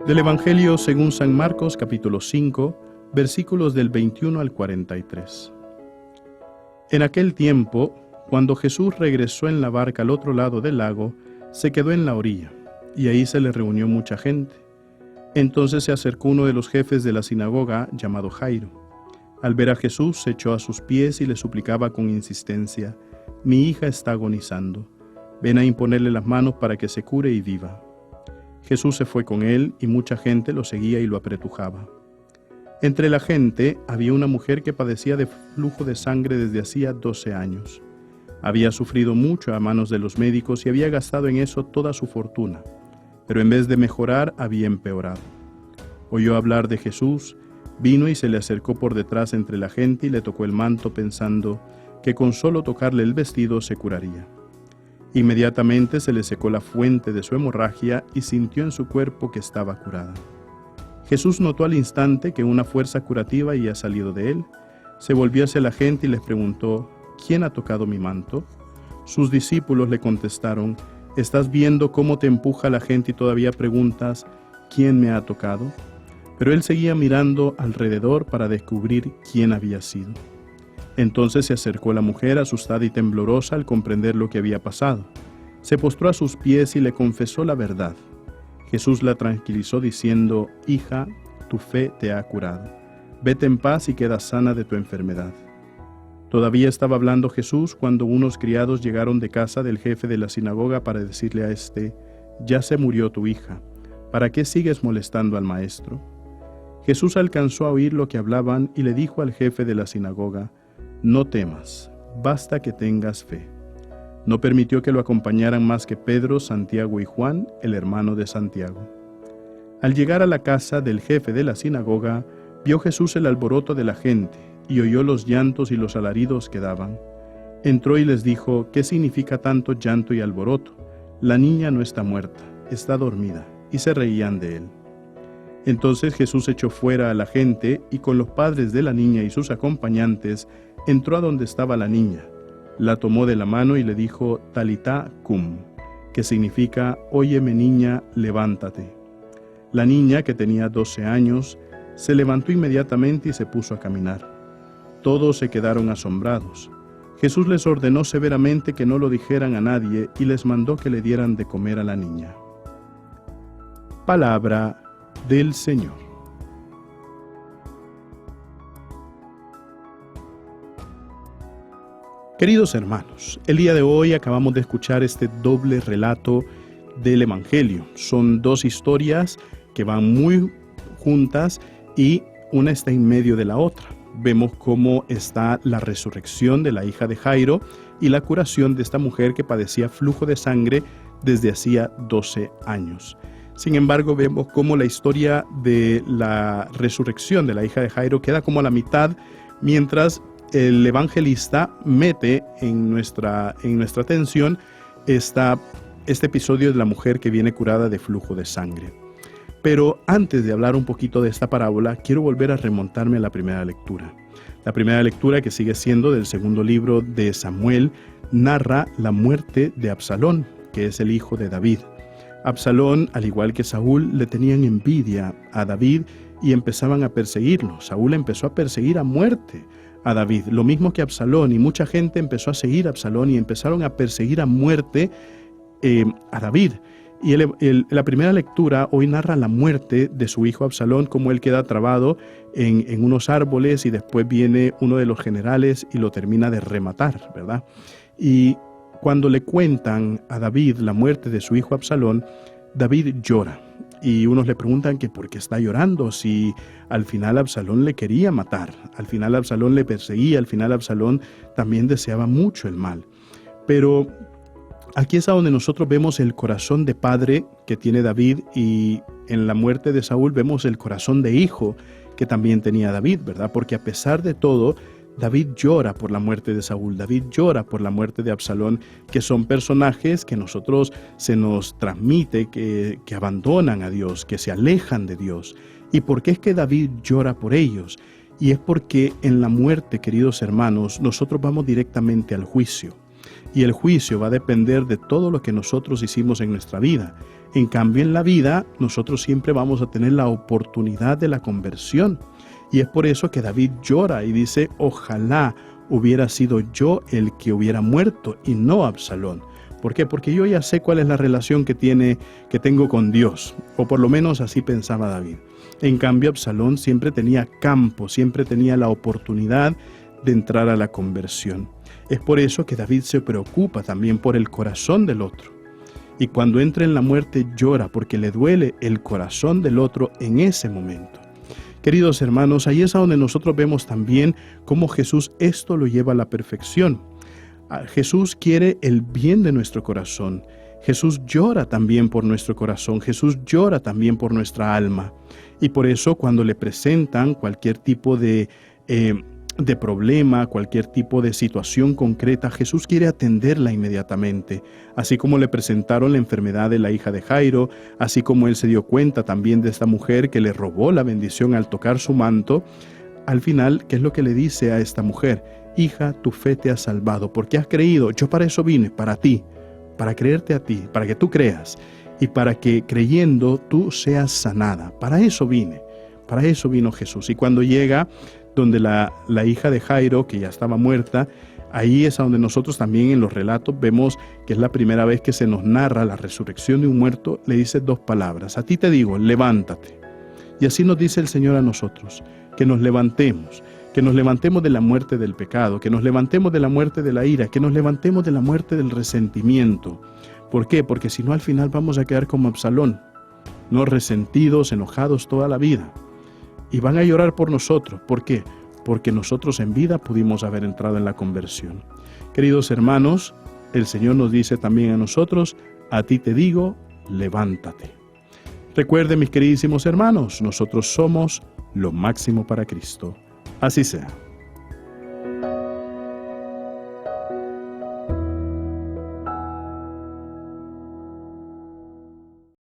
Del Evangelio según San Marcos, capítulo 5, versículos del 21 al 43. En aquel tiempo, cuando Jesús regresó en la barca al otro lado del lago, se quedó en la orilla, y ahí se le reunió mucha gente. Entonces se acercó uno de los jefes de la sinagoga, llamado Jairo. Al ver a Jesús, se echó a sus pies y le suplicaba con insistencia: «Mi hija está agonizando. Ven a imponerle las manos para que se cure y viva». Jesús se fue con él y mucha gente lo seguía y lo apretujaba. Entre la gente había una mujer que padecía de flujo de sangre desde hacía 12 años. Había sufrido mucho a manos de los médicos y había gastado en eso toda su fortuna, pero en vez de mejorar había empeorado. Oyó hablar de Jesús, vino y se le acercó por detrás entre la gente y le tocó el manto pensando que con solo tocarle el vestido se curaría. Inmediatamente se le secó la fuente de su hemorragia y sintió en su cuerpo que estaba curada. Jesús notó al instante que una fuerza curativa había salido de él. Se volvió hacia la gente y les preguntó: «¿Quién ha tocado mi manto?». Sus discípulos le contestaron: «¿Estás viendo cómo te empuja la gente y todavía preguntas: ¿quién me ha tocado?». Pero él seguía mirando alrededor para descubrir quién había sido. Entonces se acercó la mujer asustada y temblorosa al comprender lo que había pasado. Se postró a sus pies y le confesó la verdad. Jesús la tranquilizó diciendo: «Hija, tu fe te ha curado. Vete en paz y queda sana de tu enfermedad». Todavía estaba hablando Jesús cuando unos criados llegaron de casa del jefe de la sinagoga para decirle a éste: «Ya se murió tu hija. ¿Para qué sigues molestando al maestro?». Jesús alcanzó a oír lo que hablaban y le dijo al jefe de la sinagoga: «No temas, basta que tengas fe». No permitió que lo acompañaran más que Pedro, Santiago y Juan, el hermano de Santiago. Al llegar a la casa del jefe de la sinagoga, vio Jesús el alboroto de la gente y oyó los llantos y los alaridos que daban. Entró y les dijo: «¿Qué significa tanto llanto y alboroto? La niña no está muerta, está dormida». Y se reían de él. Entonces Jesús echó fuera a la gente y con los padres de la niña y sus acompañantes entró a donde estaba la niña. La tomó de la mano y le dijo: «Talitá cum», que significa: «Óyeme niña, levántate». La niña, que tenía 12 años, se levantó inmediatamente y se puso a caminar. Todos se quedaron asombrados. Jesús les ordenó severamente que no lo dijeran a nadie y les mandó que le dieran de comer a la niña. Palabra del Señor. Queridos hermanos, el día de hoy acabamos de escuchar este doble relato del Evangelio. Son dos historias que van muy juntas y una está en medio de la otra. Vemos cómo está la resurrección de la hija de Jairo y la curación de esta mujer que padecía flujo de sangre desde hacía 12 años. Sin embargo, vemos cómo la historia de la resurrección de la hija de Jairo queda como a la mitad, mientras el evangelista mete en nuestra atención este episodio de la mujer que viene curada de flujo de sangre. Pero antes de hablar un poquito de esta parábola, quiero volver a remontarme a la primera lectura. La primera lectura, que sigue siendo del segundo libro de Samuel, narra la muerte de Absalón, que es el hijo de David. Absalón, al igual que Saúl, le tenían envidia a David y empezaban a perseguirlo. Saúl empezó a perseguir a muerte a David, lo mismo que Absalón, y mucha gente empezó a seguir a Absalón y empezaron a perseguir a muerte a David. Y la primera lectura hoy narra la muerte de su hijo Absalón, como él queda trabado en unos árboles y después viene uno de los generales y lo termina de rematar, ¿verdad? Y cuando le cuentan a David la muerte de su hijo Absalón, David llora. Y unos le preguntan que por qué está llorando, si al final Absalón le quería matar, al final Absalón le perseguía, al final Absalón también deseaba mucho el mal. Pero aquí es a donde nosotros vemos el corazón de padre que tiene David, y en la muerte de Saúl vemos el corazón de hijo que también tenía David, ¿verdad? Porque a pesar de todo, David llora por la muerte de Saúl, David llora por la muerte de Absalón, que son personajes que nosotros se nos transmite que abandonan a Dios, que se alejan de Dios. ¿Y por qué es que David llora por ellos? Y es porque en la muerte, queridos hermanos, nosotros vamos directamente al juicio. y el juicio va a depender de todo lo que nosotros hicimos en nuestra vida. En cambio, en la vida, nosotros siempre vamos a tener la oportunidad de la conversión. Y es por eso que David llora y dice, ojalá hubiera sido yo el que hubiera muerto y no Absalón. ¿Por qué? Porque yo ya sé cuál es la relación que tengo con Dios, o por lo menos así pensaba David. En cambio, Absalón siempre tenía campo, siempre tenía la oportunidad de entrar a la conversión. Es por eso que David se preocupa también por el corazón del otro. Y cuando entra en la muerte llora porque le duele el corazón del otro en ese momento. Queridos hermanos, ahí es a donde nosotros vemos también cómo Jesús esto lo lleva a la perfección. Jesús quiere el bien de nuestro corazón. Jesús llora también por nuestro corazón. Jesús llora también por nuestra alma. Y por eso cuando le presentan cualquier tipo de problema, cualquier tipo de situación concreta, Jesús quiere atenderla inmediatamente. Así como le presentaron la enfermedad de la hija de Jairo, así como él se dio cuenta también de esta mujer que le robó la bendición al tocar su manto, al final, ¿qué es lo que le dice a esta mujer? Hija, tu fe te ha salvado, porque has creído. Yo para eso vine, para ti, para creerte a ti, para que tú creas y para que creyendo tú seas sanada. Para eso vine, para eso vino Jesús. Y cuando llega donde la hija de Jairo, que ya estaba muerta, ahí es a donde nosotros también en los relatos vemos que es la primera vez que se nos narra la resurrección de un muerto, le dice dos palabras. A ti te digo, levántate. Y así nos dice el Señor a nosotros, que nos levantemos de la muerte del pecado, que nos levantemos de la muerte de la ira, que nos levantemos de la muerte del resentimiento. ¿Por qué? Porque si no al final vamos a quedar como Absalón, no resentidos, enojados toda la vida. Y van a llorar por nosotros. ¿Por qué? Porque nosotros en vida pudimos haber entrado en la conversión. Queridos hermanos, el Señor nos dice también a nosotros, a ti te digo, levántate. Recuerden, mis queridísimos hermanos, nosotros somos lo máximo para Cristo. Así sea.